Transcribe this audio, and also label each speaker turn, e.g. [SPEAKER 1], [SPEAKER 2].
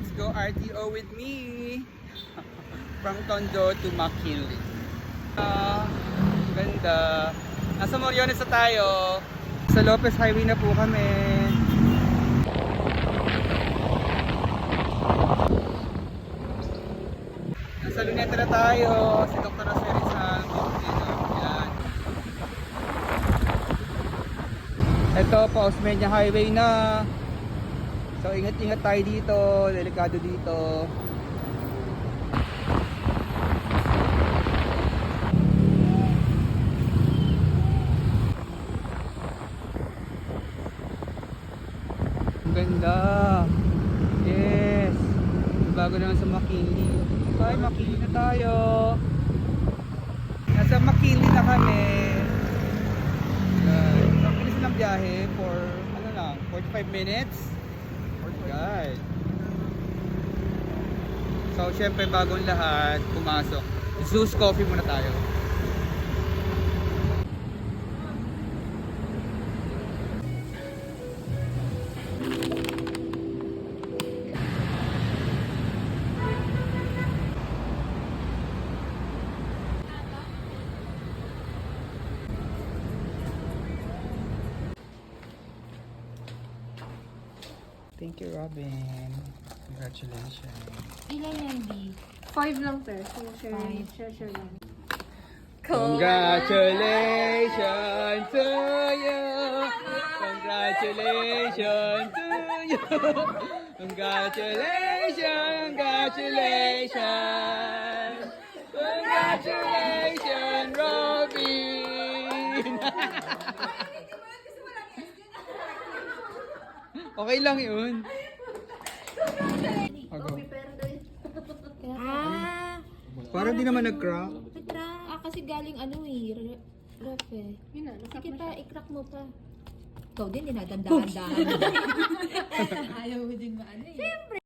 [SPEAKER 1] Let's go RTO with me. From Tondo to McKinley. Ganda. Nasa Moriones na tayo. Sa Lopez Highway na po kami. Nasa Luneta na tayo. Si Dr. Rosary sa Yan. Ito, Pausmeña Highway na. So ingat-ingat tayo dito. Delikado dito. Ang ganda. Yes. Bago naman sa McKinley. Ay, McKinley na tayo. Nasa McKinley na kami. Ang bilis ng biyahe for ano lang, 45 minutes. Guys. So, syempre bagong lahat, pumasok. Zeus Coffee muna tayo. Thank you, Robin. Congratulations.
[SPEAKER 2] Ilan yan, B?
[SPEAKER 3] 5 lang, te. So, share lang.
[SPEAKER 1] Congratulations to you. Congratulations to you. Congratulations, congratulations. Congratulations, Robin. Okay lang yun. Ako.
[SPEAKER 2] Ah!
[SPEAKER 1] Parang di naman nag-crack.
[SPEAKER 2] Kasi galing ano eh, ref eh.
[SPEAKER 3] Yun na,
[SPEAKER 2] Sige pa, i-crack mo pa. Ikaw din, dinadamdahan-dahan. Ayaw mo din maano eh. Siyempre!